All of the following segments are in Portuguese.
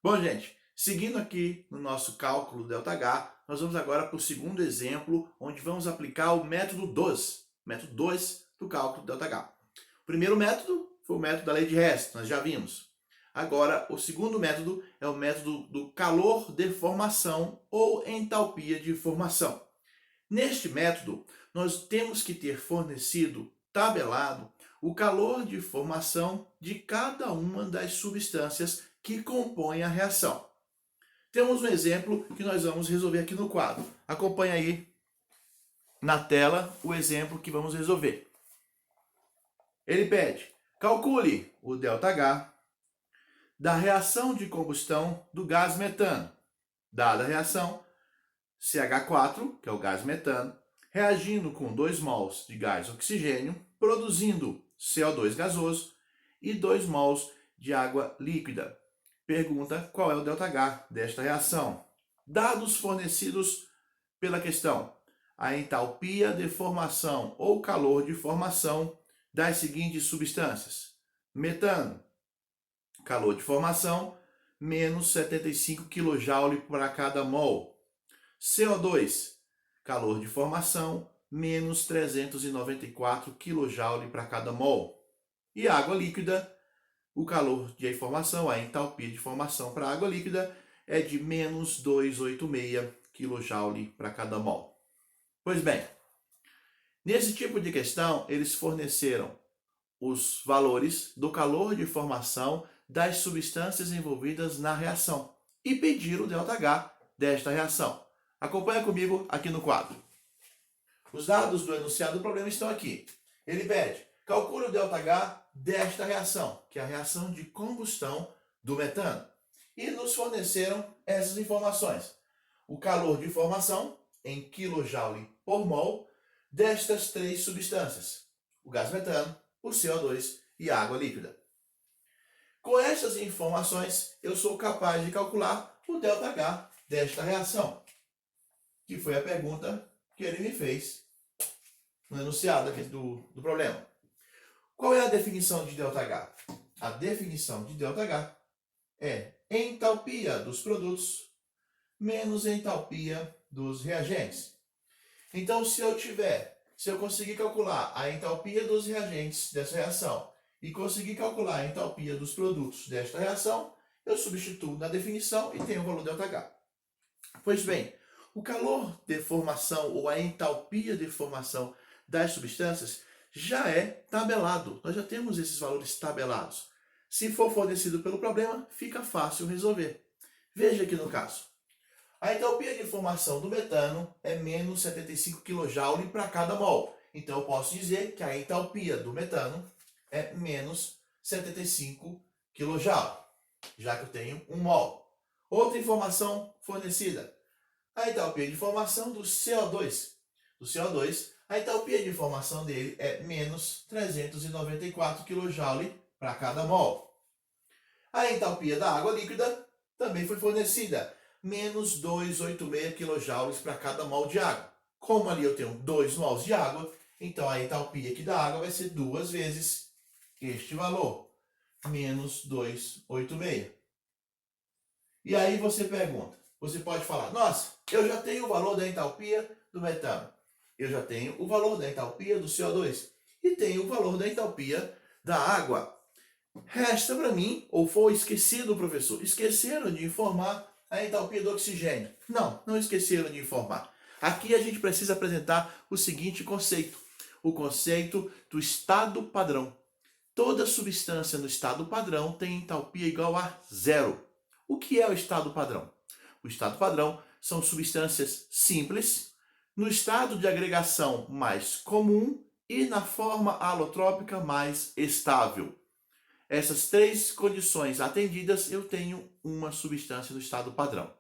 Bom, gente, seguindo aqui no nosso cálculo ΔH, nós vamos agora para o segundo exemplo, onde vamos aplicar o método 2 do cálculo ΔH. O primeiro método foi o método da lei de Hess, nós já vimos. Agora, o segundo método é o método do calor de formação ou entalpia de formação. Neste método, nós temos que ter fornecido, tabelado, o calor de formação de cada uma das substâncias que compõem a reação. Temos um exemplo que nós vamos resolver aqui no quadro. Acompanhe aí na tela o exemplo que vamos resolver. Ele pede, calcule o ΔH da reação de combustão do gás metano. Dada a reação, CH4, que é o gás metano, reagindo com 2 mols de gás oxigênio, produzindo CO2 gasoso e 2 mols de água líquida. Pergunta qual é o ΔH desta reação. Dados fornecidos pela questão: a entalpia de formação ou calor de formação das seguintes substâncias: metano, calor de formação, menos 75 kJ para cada mol. CO2, calor de formação, menos 394 kJ para cada mol. E água líquida, o calor de formação, a entalpia de formação para água líquida é de menos 286 kJ para cada mol. Pois bem, nesse tipo de questão, eles forneceram os valores do calor de formação das substâncias envolvidas na reação e pediram o ΔH desta reação. Acompanha comigo aqui no quadro. Os dados do enunciado do problema estão aqui. Ele pede, calcule o ΔH desta reação, que é a reação de combustão do metano. E nos forneceram essas informações. O calor de formação em kJ por mol destas três substâncias: o gás metano, o CO2 e a água líquida. Com essas informações, eu sou capaz de calcular o ΔH desta reação, que foi a pergunta que ele me fez no enunciado aqui do problema. Qual é a definição de ΔH? A definição de ΔH é entalpia dos produtos menos entalpia dos reagentes. Então, se eu conseguir calcular a entalpia dos reagentes dessa reação e conseguir calcular a entalpia dos produtos desta reação, eu substituo na definição e tenho o valor ΔH. Pois bem, o calor de formação ou a entalpia de formação das substâncias já é tabelado. Nós já temos esses valores tabelados. Se for fornecido pelo problema, fica fácil resolver. Veja aqui no caso. A entalpia de formação do metano é menos 75 kJ para cada mol. Então eu posso dizer que a entalpia do metano é menos 75 kJ, já que eu tenho 1 mol. Outra informação fornecida: a entalpia de formação do CO2. Do CO2, a entalpia de formação dele é menos 394 kJ para cada mol. A entalpia da água líquida também foi fornecida, menos 286 kJ para cada mol de água. Como ali eu tenho 2 mols de água, então a entalpia aqui da água vai ser 2 vezes este valor, menos 286. E aí você pergunta, você pode falar, nossa, eu já tenho o valor da entalpia do metano, eu já tenho o valor da entalpia do CO2 e tenho o valor da entalpia da água. Resta para mim, ou foi esquecido, professor, esqueceram de informar a entalpia do oxigênio. Não esqueceram de informar. Aqui a gente precisa apresentar o seguinte conceito: o conceito do estado padrão. Toda substância no estado padrão tem entalpia igual a zero. O que é o estado padrão? O estado padrão são substâncias simples, no estado de agregação mais comum e na forma alotrópica mais estável. Essas três condições atendidas, eu tenho uma substância no estado padrão.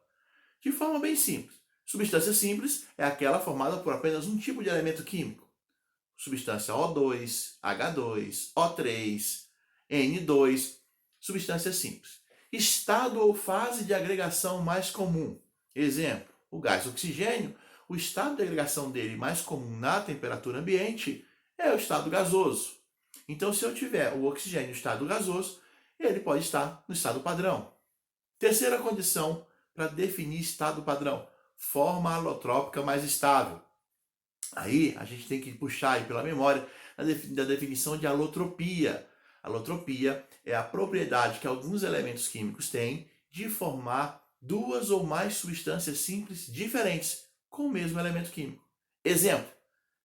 De forma bem simples. Substância simples é aquela formada por apenas um tipo de elemento químico. Substância O2, H2, O3, N2, substância simples. Estado ou fase de agregação mais comum. Exemplo, o gás oxigênio, o estado de agregação dele mais comum na temperatura ambiente é o estado gasoso. Então, se eu tiver o oxigênio no estado gasoso, ele pode estar no estado padrão. Terceira condição para definir estado padrão, forma alotrópica mais estável. Aí a gente tem que puxar aí pela memória da definição de alotropia. Alotropia é a propriedade que alguns elementos químicos têm de formar duas ou mais substâncias simples diferentes com o mesmo elemento químico. Exemplo: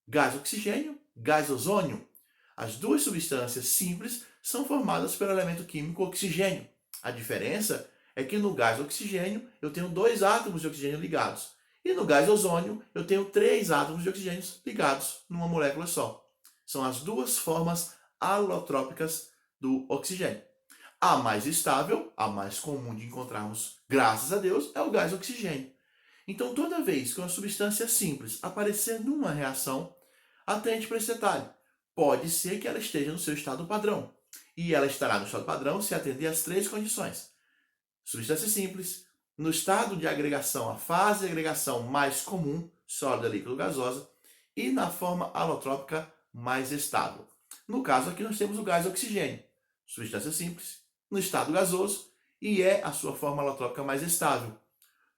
gás oxigênio, gás ozônio. As duas substâncias simples são formadas pelo elemento químico oxigênio. A diferença é que no gás oxigênio eu tenho 2 átomos de oxigênio ligados. E no gás ozônio eu tenho 3 átomos de oxigênio ligados numa molécula só. São as duas formas alotrópicas do oxigênio. A mais estável, a mais comum de encontrarmos, graças a Deus, é o gás oxigênio. Então, toda vez que uma substância simples aparecer numa reação, atente para esse detalhe. Pode ser que ela esteja no seu estado padrão. E ela estará no estado padrão se atender às 3 condições. Substância simples, no estado de agregação, a fase de agregação mais comum, sólida, líquido, gasosa, e na forma alotrópica mais estável. No caso aqui nós temos o gás oxigênio, substância simples, no estado gasoso, e é a sua forma alotrópica mais estável.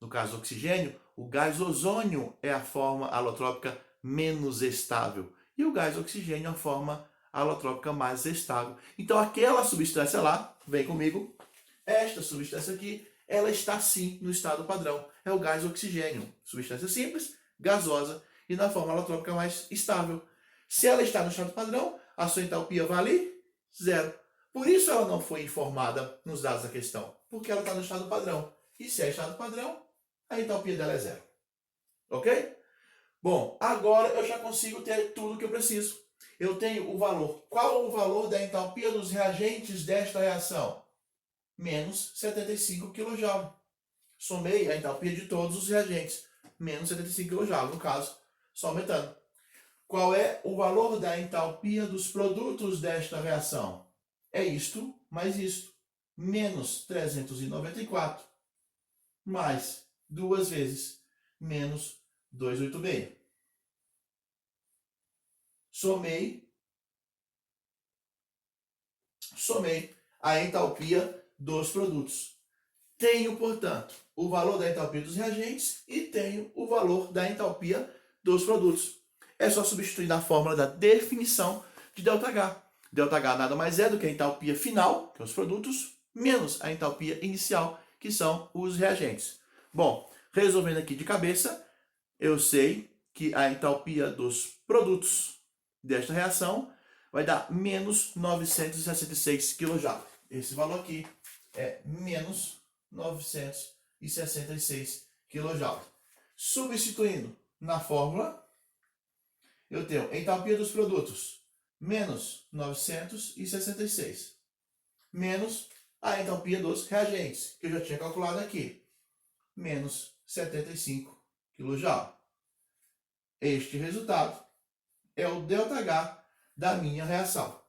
No caso do oxigênio, o gás ozônio é a forma alotrópica menos estável. E o gás oxigênio é a forma alotrópica mais estável. Então aquela substância lá, vem comigo, esta substância aqui, ela está sim no estado padrão. É o gás oxigênio. Substância simples, gasosa e na forma alotrópica mais estável. Se ela está no estado padrão, a sua entalpia vale 0. Por isso ela não foi informada nos dados da questão, porque ela está no estado padrão. E se é estado padrão, a entalpia dela é 0. Ok? Bom, agora eu já consigo ter tudo o que eu preciso. Eu tenho o valor. Qual o valor da entalpia dos reagentes desta reação? Menos 75 kJ. Somei a entalpia de todos os reagentes. Menos 75 kJ, no caso, só metano. Qual é o valor da entalpia dos produtos desta reação? É isto mais isto. Menos 394. Mais 2 vezes menos 286. Somei a entalpia dos produtos. Tenho, portanto, o valor da entalpia dos reagentes e tenho o valor da entalpia dos produtos. É só substituir na fórmula da definição de ΔH. ΔH nada mais é do que a entalpia final, que são os produtos, menos a entalpia inicial, que são os reagentes. Bom, resolvendo aqui de cabeça, eu sei que a entalpia dos produtos desta reação vai dar menos 966 kJ. Esse valor aqui é menos 966 kJ. Substituindo na fórmula, eu tenho entalpia dos produtos menos 966 menos a entalpia dos reagentes, que eu já tinha calculado aqui, menos 75 kJ. Este resultado é o ΔH da minha reação.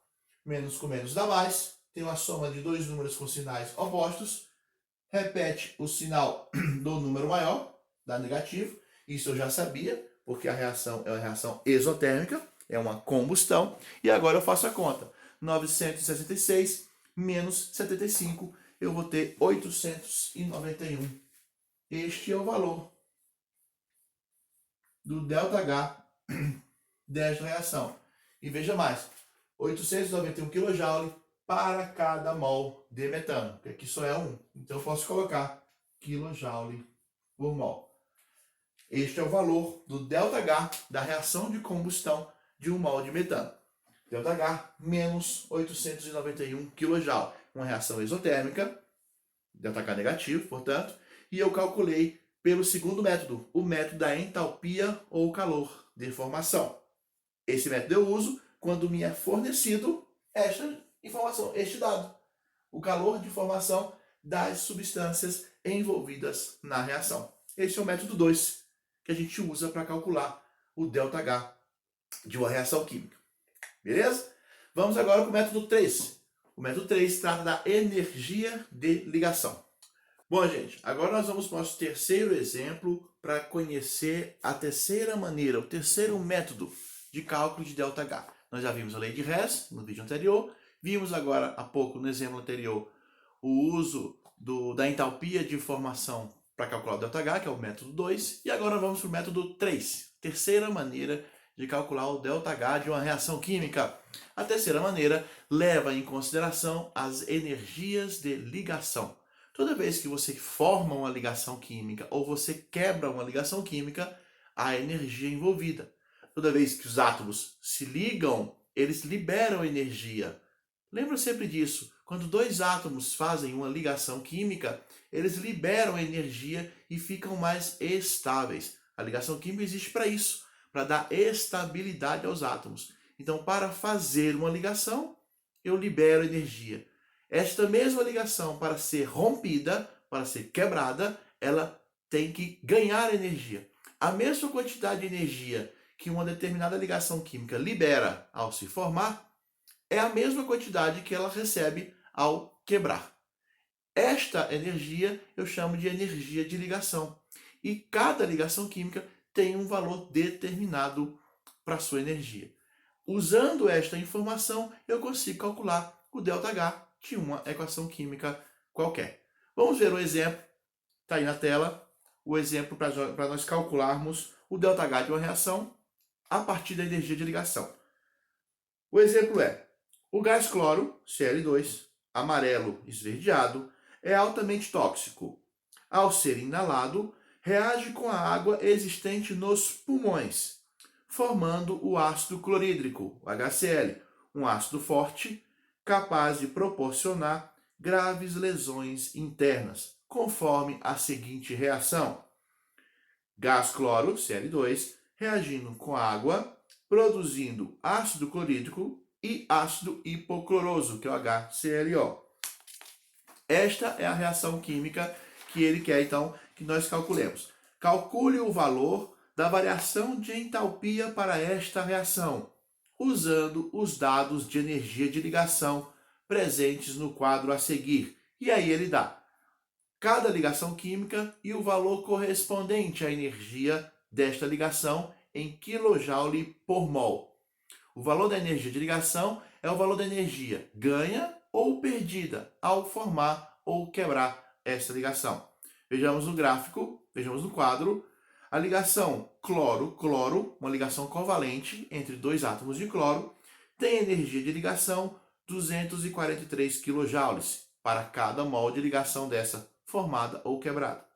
Menos com menos dá mais. Tem uma soma de 2 números com sinais opostos. Repete o sinal do número maior, dá negativo. Isso eu já sabia, porque a reação é uma reação exotérmica, é uma combustão. E agora eu faço a conta. 966 menos 75, eu vou ter 891. Este é o valor do ΔH desta reação. E veja mais, 891 kJ para cada mol de metano, que aqui só é 1. Então eu posso colocar kJ por mol. Este é o valor do ΔH da reação de combustão de 1 mol de metano. ΔH menos 891 kJ. Uma reação exotérmica, ΔH negativo, portanto, e eu calculei pelo segundo método, o método da entalpia ou calor de formação. Esse método eu uso quando me é fornecido esta informação, este dado. O calor de formação das substâncias envolvidas na reação. Esse é o método 2, que a gente usa para calcular o ΔH de uma reação química. Beleza? Vamos agora para o método 3. O método 3 trata da energia de ligação. Bom, gente, agora nós vamos para o nosso terceiro exemplo para conhecer a terceira maneira, o terceiro método de cálculo de ΔH. Nós já vimos a lei de Hess no vídeo anterior, vimos agora há pouco no exemplo anterior o uso da entalpia de formação para calcular o ΔH, que é o método 2, e agora vamos para o método 3, terceira maneira de calcular o ΔH de uma reação química. A terceira maneira leva em consideração as energias de ligação. Toda vez que você forma uma ligação química ou você quebra uma ligação química, há energia envolvida. Toda vez que os átomos se ligam, eles liberam energia. Lembra sempre disso. Quando dois átomos fazem uma ligação química, eles liberam energia e ficam mais estáveis. A ligação química existe para isso, para dar estabilidade aos átomos. Então, para fazer uma ligação, eu libero energia. Esta mesma ligação, para ser rompida, para ser quebrada, ela tem que ganhar energia. A mesma quantidade de energia que uma determinada ligação química libera ao se formar, é a mesma quantidade que ela recebe ao quebrar. Esta energia eu chamo de energia de ligação. E cada ligação química tem um valor determinado para sua energia. Usando esta informação, eu consigo calcular o ΔH de uma equação química qualquer. Vamos ver um exemplo. Está aí na tela o exemplo para nós calcularmos o ΔH de uma reação a partir da energia de ligação. O exemplo é: o gás cloro, Cl2, amarelo esverdeado, é altamente tóxico. Ao ser inalado, reage com a água existente nos pulmões, formando o ácido clorídrico, o HCl, um ácido forte, capaz de proporcionar graves lesões internas, conforme a seguinte reação: gás cloro, Cl2, reagindo com água, produzindo ácido clorídrico e ácido hipocloroso, que é o HClO. Esta é a reação química que ele quer, então, que nós calculemos. Calcule o valor da variação de entalpia para esta reação, usando os dados de energia de ligação presentes no quadro a seguir. E aí ele dá cada ligação química e o valor correspondente à energia desta ligação em kJ por mol. O valor da energia de ligação é o valor da energia ganha ou perdida ao formar ou quebrar essa ligação. Vejamos no gráfico, vejamos no quadro, a ligação cloro-cloro, uma ligação covalente entre dois átomos de cloro, tem energia de ligação 243 kJ para cada mol de ligação dessa formada ou quebrada.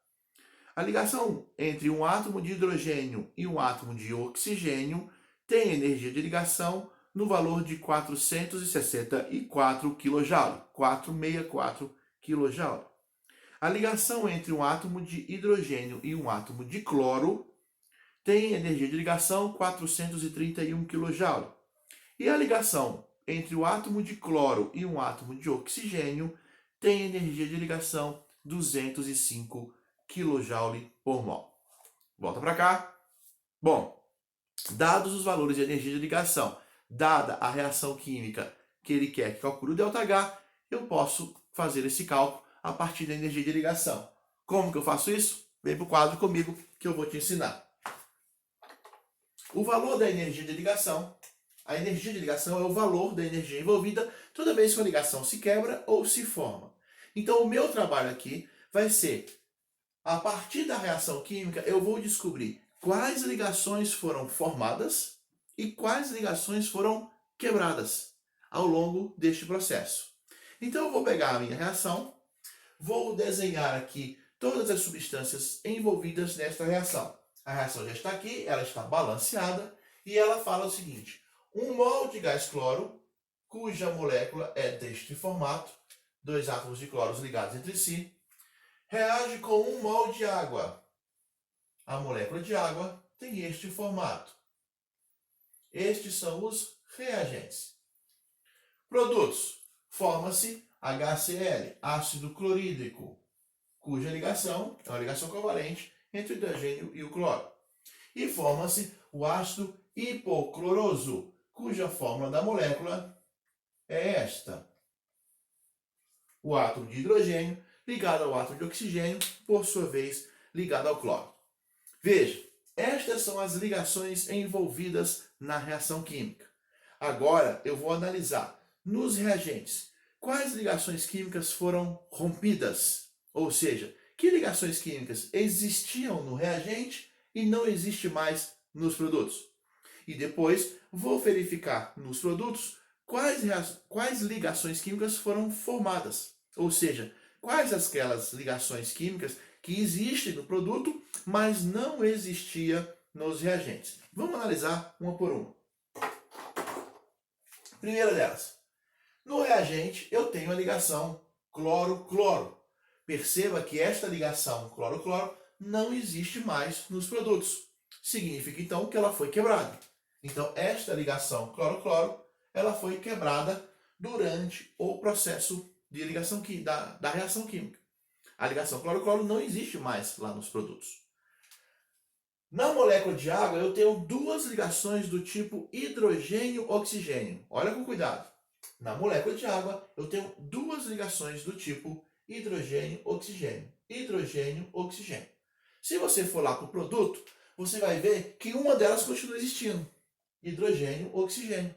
A ligação entre um átomo de hidrogênio e um átomo de oxigênio tem energia de ligação no valor de 464 kJ, 464 kJ. A ligação entre um átomo de hidrogênio e um átomo de cloro tem energia de ligação 431 kJ. E a ligação entre o átomo de cloro e um átomo de oxigênio tem energia de ligação 205 kJ por mol. Volta para cá. Bom, dados os valores de energia de ligação, dada a reação química que ele quer que calcule o ΔH, eu posso fazer esse cálculo a partir da energia de ligação. Como que eu faço isso? Vem para o quadro comigo que eu vou te ensinar. O valor da energia de ligação, a energia de ligação é o valor da energia envolvida toda vez que uma ligação se quebra ou se forma. Então o meu trabalho aqui vai ser, a partir da reação química, eu vou descobrir quais ligações foram formadas e quais ligações foram quebradas ao longo deste processo. Então eu vou pegar a minha reação, vou desenhar aqui todas as substâncias envolvidas nesta reação. A reação já está aqui, ela está balanceada e ela fala o seguinte: 1 mol de gás cloro, cuja molécula é deste formato, dois átomos de cloro ligados entre si, reage com 1 mol de água. A molécula de água tem este formato. Estes são os reagentes. Produtos. Forma-se HCl, ácido clorídrico, cuja ligação é uma ligação covalente entre o hidrogênio e o cloro. E forma-se o ácido hipocloroso, cuja fórmula da molécula é esta. O átomo de hidrogênio ligado ao átomo de oxigênio, por sua vez, ligado ao cloro. Veja, estas são as ligações envolvidas na reação química. Agora eu vou analisar nos reagentes quais ligações químicas foram rompidas. Ou seja, que ligações químicas existiam no reagente e não existe mais nos produtos. E depois vou verificar nos produtos quais ligações químicas foram formadas. Ou seja, quais aquelas ligações químicas que existem no produto, mas não existia nos reagentes. Vamos analisar uma por uma. Primeira delas, no reagente eu tenho a ligação cloro-cloro. Perceba que esta ligação cloro-cloro não existe mais nos produtos. Significa então que ela foi quebrada. Então esta ligação cloro-cloro, ela foi quebrada durante o processo de ligação da reação química. A ligação cloro-cloro não existe mais lá nos produtos. Na molécula de água eu tenho duas ligações do tipo hidrogênio-oxigênio. Olha com cuidado. Na molécula de água eu tenho duas ligações do tipo hidrogênio-oxigênio. Hidrogênio-oxigênio. Se você for lá para o produto, você vai ver que uma delas continua existindo. Hidrogênio-oxigênio.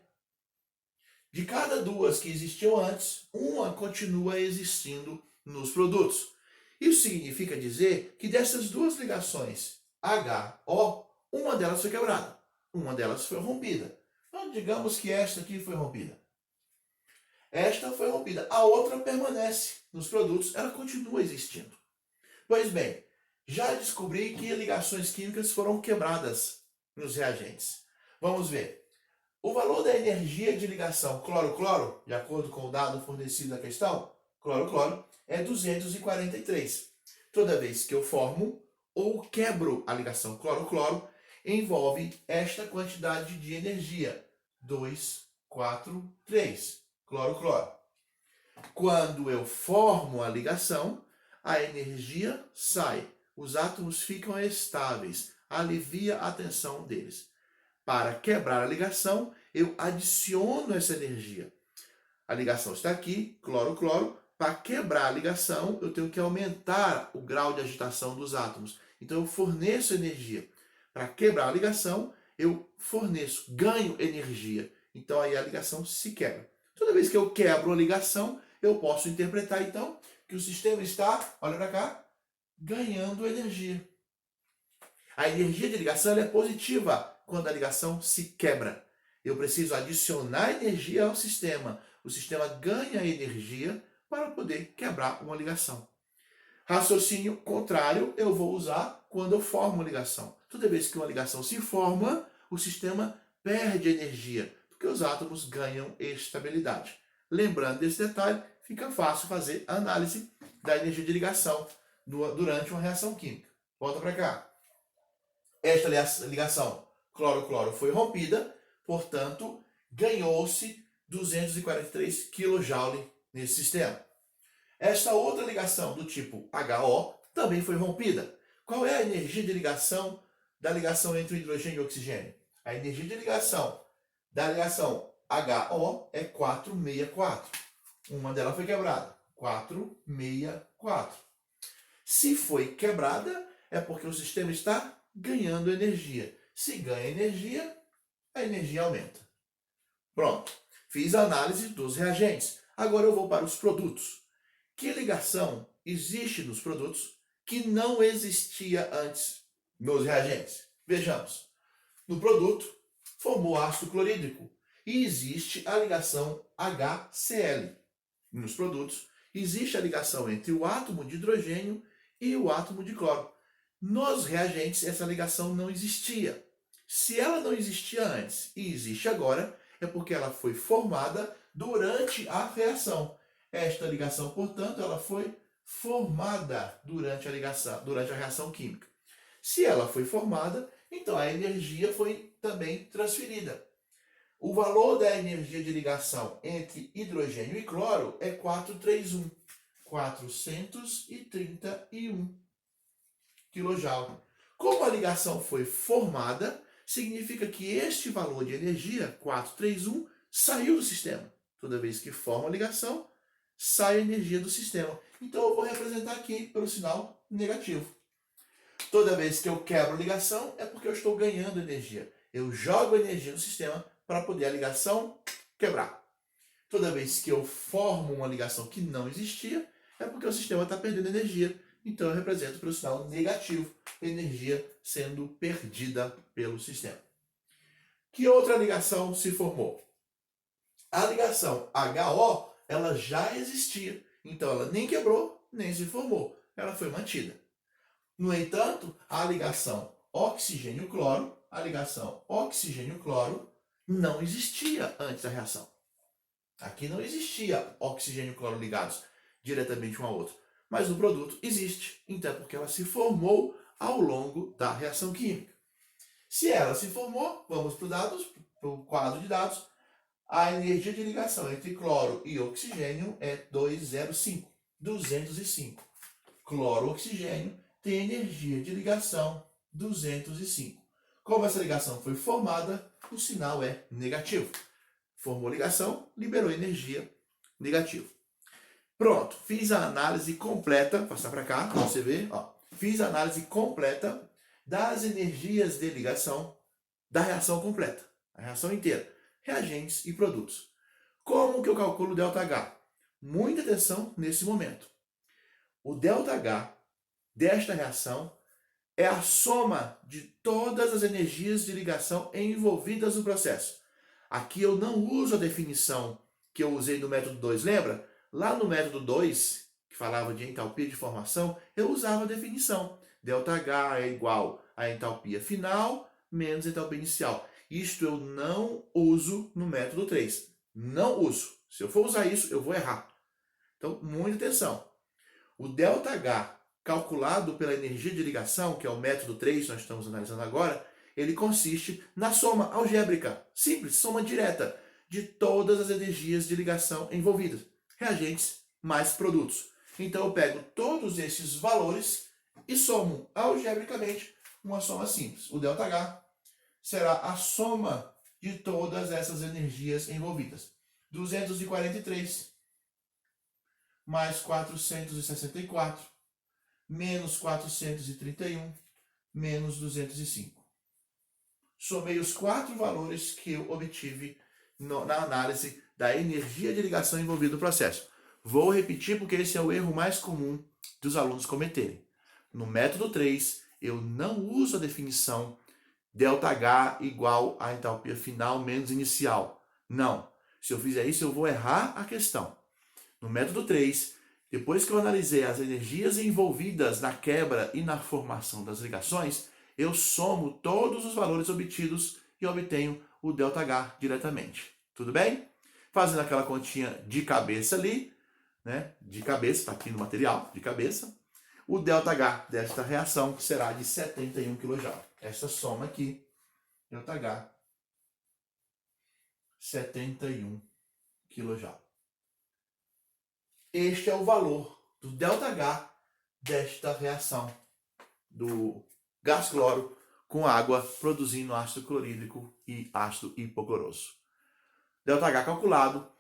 De cada duas que existiam antes, uma continua existindo nos produtos. Isso significa dizer que dessas duas ligações HO, uma delas foi quebrada, uma delas foi rompida. Então, digamos que esta aqui foi rompida. Esta foi rompida, a outra permanece nos produtos, ela continua existindo. Pois bem, já descobri que ligações químicas foram quebradas nos reagentes. Vamos ver. O valor da energia de ligação cloro-cloro, de acordo com o dado fornecido na questão, cloro-cloro, é 243. Toda vez que eu formo ou quebro a ligação cloro-cloro, envolve esta quantidade de energia, 2, 4, 3, cloro-cloro. Quando eu formo a ligação, a energia sai, os átomos ficam estáveis, alivia a tensão deles. Para quebrar a ligação, eu adiciono essa energia. A ligação está aqui, cloro-cloro. Para quebrar a ligação, eu tenho que aumentar o grau de agitação dos átomos. Então, eu forneço energia. Para quebrar a ligação, eu forneço, ganho energia. Então, aí a ligação se quebra. Toda vez que eu quebro a ligação, eu posso interpretar, então, que o sistema está, olha para cá, ganhando energia. A energia de ligação é positiva quando a ligação se quebra. Eu preciso adicionar energia ao sistema. O sistema ganha energia para poder quebrar uma ligação. Raciocínio contrário eu vou usar quando eu formo uma ligação. Toda vez que uma ligação se forma, o sistema perde energia, porque os átomos ganham estabilidade. Lembrando desse detalhe, fica fácil fazer a análise da energia de ligação durante uma reação química. Volta para cá. Esta ligação cloro-cloro foi rompida, portanto, ganhou-se 243 kJ nesse sistema. Esta outra ligação do tipo HO também foi rompida. Qual é a energia de ligação da ligação entre o hidrogênio e o oxigênio? A energia de ligação da ligação HO é 464. Uma delas foi quebrada. 464. Se foi quebrada, é porque o sistema está ganhando energia. Se ganha energia, a energia aumenta. Pronto. Fiz a análise dos reagentes. Agora eu vou para os produtos. Que ligação existe nos produtos que não existia antes nos reagentes? Vejamos. No produto, formou ácido clorídrico e existe a ligação HCl. Nos produtos, existe a ligação entre o átomo de hidrogênio e o átomo de cloro. Nos reagentes, essa ligação não existia. Se ela não existia antes e existe agora, é porque ela foi formada durante a reação. Esta ligação, portanto, ela foi formada durante a reação química. Se ela foi formada, então a energia foi também transferida. O valor da energia de ligação entre hidrogênio e cloro é 431. 431 kJ. Como a ligação foi formada, significa que este valor de energia, 431, saiu do sistema. Toda vez que forma a ligação, sai a energia do sistema. Então eu vou representar aqui pelo sinal negativo. Toda vez que eu quebro a ligação, é porque eu estou ganhando energia. Eu jogo energia no sistema para poder a ligação quebrar. Toda vez que eu formo uma ligação que não existia, é porque o sistema está perdendo energia. Então eu represento pelo sinal negativo, energia sendo perdida pelo sistema. Que outra ligação se formou? A ligação HO, ela já existia. Então ela nem quebrou, nem se formou. Ela foi mantida. No entanto, a ligação oxigênio-cloro, não existia antes da reação. Aqui não existia oxigênio e cloro ligados diretamente um ao outro. Mas no produto existe. Então é porque ela se formou ao longo da reação química. Se ela se formou, vamos para o quadro de dados. A energia de ligação entre cloro e oxigênio é 205. Cloro-oxigênio tem energia de ligação 205. Como essa ligação foi formada, o sinal é negativo. Formou ligação, liberou energia, negativo. Pronto, fiz a análise completa, passar para cá, para você ver, ó. Fiz a análise completa das energias de ligação da reação completa, a reação inteira, reagentes e produtos. Como que eu calculo o ΔH? Muita atenção nesse momento. O ΔH desta reação é a soma de todas as energias de ligação envolvidas no processo. Aqui eu não uso a definição que eu usei no método 2, lembra? Lá no método 2, que falava de entalpia de formação, eu usava a definição. ΔH é igual a entalpia final menos entalpia inicial. Isto eu não uso no método 3. Não uso. Se eu for usar isso, eu vou errar. Então, muita atenção. O ΔH calculado pela energia de ligação, que é o método 3 que nós estamos analisando agora, ele consiste na soma algébrica, simples, soma direta, de todas as energias de ligação envolvidas, reagentes mais produtos. Então eu pego todos esses valores e somo algebricamente uma soma simples. O ΔH será a soma de todas essas energias envolvidas. 243 mais 464 menos 431 menos 205. Somei os 4 valores que eu obtive na análise da energia de ligação envolvida no processo. Vou repetir porque esse é o erro mais comum dos alunos cometerem. No método 3, eu não uso a definição ΔH igual a entalpia final menos inicial. Não. Se eu fizer isso, eu vou errar a questão. No método 3, depois que eu analisei as energias envolvidas na quebra e na formação das ligações, eu somo todos os valores obtidos e obtenho o ΔH diretamente. Tudo bem? Fazendo aquela continha de cabeça ali, né? De cabeça, está aqui no material, de cabeça. O ΔH desta reação será de 71 kJ. Essa soma aqui, ΔH, 71 kJ. Este é o valor do ΔH desta reação do gás cloro com água produzindo ácido clorídrico e ácido hipocloroso. ΔH calculado,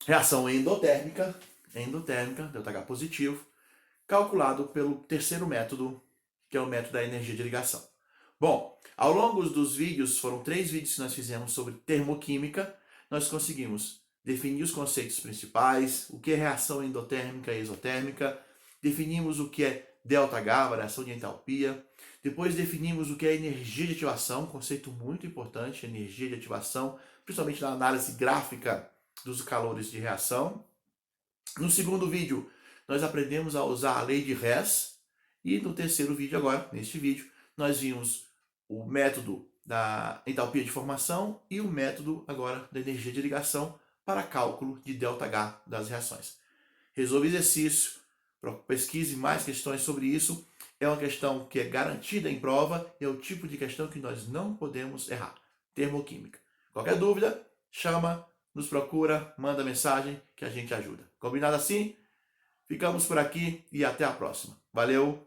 reação endotérmica, ΔH positivo, calculado pelo terceiro método, que é o método da energia de ligação. Bom, ao longo dos vídeos, foram 3 vídeos que nós fizemos sobre termoquímica, nós conseguimos definir os conceitos principais, o que é reação endotérmica e exotérmica, definimos o que é ΔH, variação de entalpia, depois definimos o que é energia de ativação, conceito muito importante, energia de ativação, principalmente na análise gráfica dos calores de reação. No segundo vídeo, nós aprendemos a usar a lei de Hess, e no terceiro vídeo agora, neste vídeo, nós vimos o método da entalpia de formação e o método agora da energia de ligação para cálculo de ΔH das reações. Resolva exercício, pesquise mais questões sobre isso. É uma questão que é garantida em prova, é o tipo de questão que nós não podemos errar. Termoquímica. Qualquer dúvida, chama, nos procura, manda mensagem que a gente ajuda. Combinado assim? Ficamos por aqui e até a próxima. Valeu!